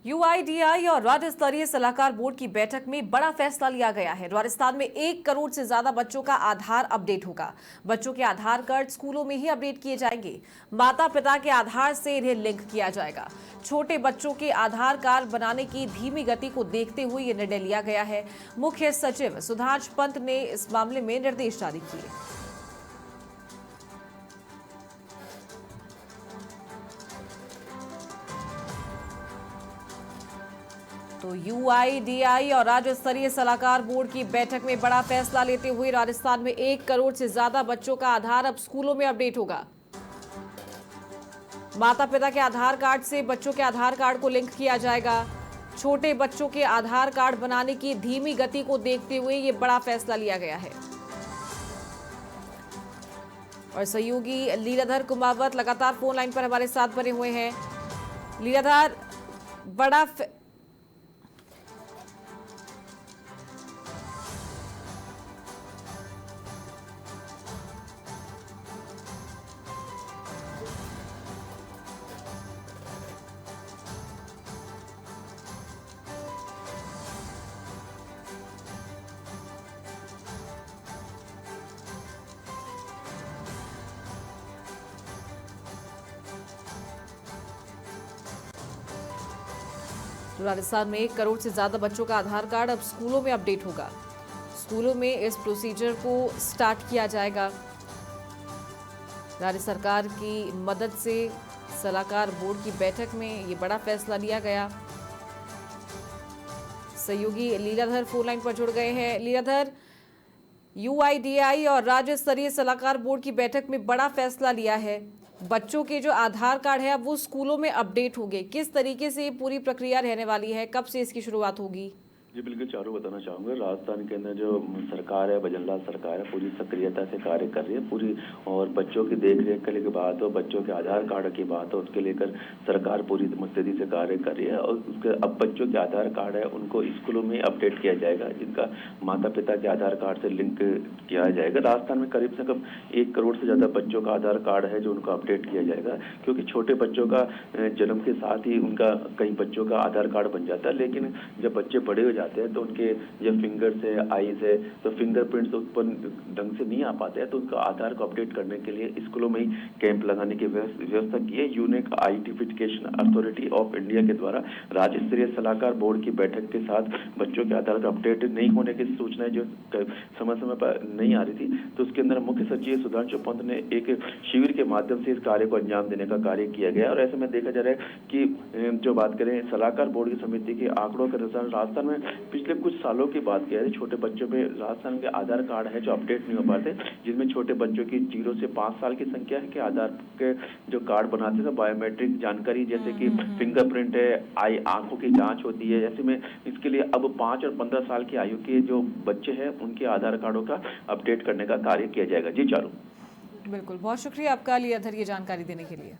UIDAI और राज्य स्तरीय सलाहकार बोर्ड की बैठक में बड़ा फैसला लिया गया है। राजस्थान में 1 करोड़ से ज्यादा बच्चों का आधार अपडेट होगा। बच्चों के आधार कार्ड स्कूलों में ही अपडेट किए जाएंगे। माता पिता के आधार से इन्हें लिंक किया जाएगा। छोटे बच्चों के आधार कार्ड बनाने की धीमी गति को देखते हुए यह निर्णय लिया गया है। मुख्य सचिव सुधांश पंत ने इस मामले में निर्देश जारी किए। तो यूआईडीआई और राज्य स्तरीय सलाहकार बोर्ड की बैठक में बड़ा फैसला लेते हुए राजस्थान में 1 करोड़ से ज्यादा बच्चों का आधार अब स्कूलों में अपडेट होगा। माता पिता के आधार कार्ड से बच्चों के आधार कार्ड को लिंक किया जाएगा। छोटे बच्चों के आधार कार्ड बनाने की धीमी गति को देखते हुए ये बड़ा फैसला लिया गया है। और सहयोगी लीलाधर कुमावत लगातार फोन लाइन पर हमारे साथ बने हुए हैं। लीलाधर, बड़ा तो राजस्थान में 1 करोड़ से ज्यादा बच्चों का आधार कार्ड अब स्कूलों में अपडेट होगा। स्कूलों में इस प्रोसीजर को स्टार्ट किया जाएगा। राज्य सरकार की मदद से सलाहकार बोर्ड की बैठक में ये बड़ा फैसला लिया गया। सहयोगी लीलाधर फोन लाइन पर जुड़ गए हैं। लीलाधर, यूआईडीआई और राज्य स्तरीय सलाहकार बोर्ड की बैठक में बड़ा फैसला लिया है। बच्चों के जो आधार कार्ड है अब वो स्कूलों में अपडेट होंगे। किस तरीके से ये पूरी प्रक्रिया रहने वाली है, कब से इसकी शुरुआत होगी? जी बिल्कुल चारों बताना चाहूँगा। राजस्थान के अंदर जो सरकार है, भजनलाल सरकार है, पूरी सक्रियता से कार्य कर रही है पूरी, और बच्चों की देख रेख के लिए बात हो, बच्चों के आधार कार्ड की बात हो, उसके लेकर सरकार पूरी मुस्तैदी से कार्य कर रही है। और उसके अब बच्चों के आधार कार्ड है उनको स्कूलों में अपडेट किया जाएगा, जिनका माता पिता के आधार कार्ड से लिंक किया जाएगा। राजस्थान में करीब से करीब 1 करोड़ से ज़्यादा बच्चों का आधार कार्ड है जो उनको अपडेट किया जाएगा, क्योंकि छोटे बच्चों का जन्म के साथ ही उनका कई बच्चों का आधार कार्ड बन जाता है। लेकिन जब बच्चे बड़े हो जाते हैं तो उनके जब फिंगर से आईज है तो फिंगरप्रिंट्स उत्पन्न ढंग से नहीं आ पाते हैं, तो उनका आधार को अपडेट करने के लिए स्कूलों में ही कैंप लगाने की व्यवस्था की है। Unique identification authority of India के द्वारा राज्य स्तरीय सलाहकार बोर्ड की बैठक के साथ बच्चों के आधार का अपडेट नहीं होने की सूचनाएं जो समय समय पर नहीं आ रही थी, तो उसके अंदर मुख्य सचिव सुधांशु पंत ने एक शिविर के माध्यम से इस कार्य को अंजाम देने का कार्य किया गया। और ऐसे में देखा जा रहा है कि जो बात करें सलाहकार बोर्ड की समिति के आंकड़ों के अनुसार राजस्थान में पिछले कुछ सालों की बात किया है, छोटे बच्चों में राजस्थान के आधार कार्ड है जो अपडेट नहीं हो पाते, जिसमें छोटे बच्चों की 0 से 5 साल की संख्या है कि आधार के जो कार्ड बनाते हैं बायोमेट्रिक जानकारी जैसे कि फिंगरप्रिंट है, आंखों की जांच होती है। ऐसे में इसके लिए अब 5 और 15 साल की आयु के जो बच्चे हैं उनके आधार कार्डों का अपडेट करने का कार्य किया जाएगा। जी चारू। बिल्कुल, बहुत शुक्रिया आपका लीलाधर ये जानकारी देने के लिए।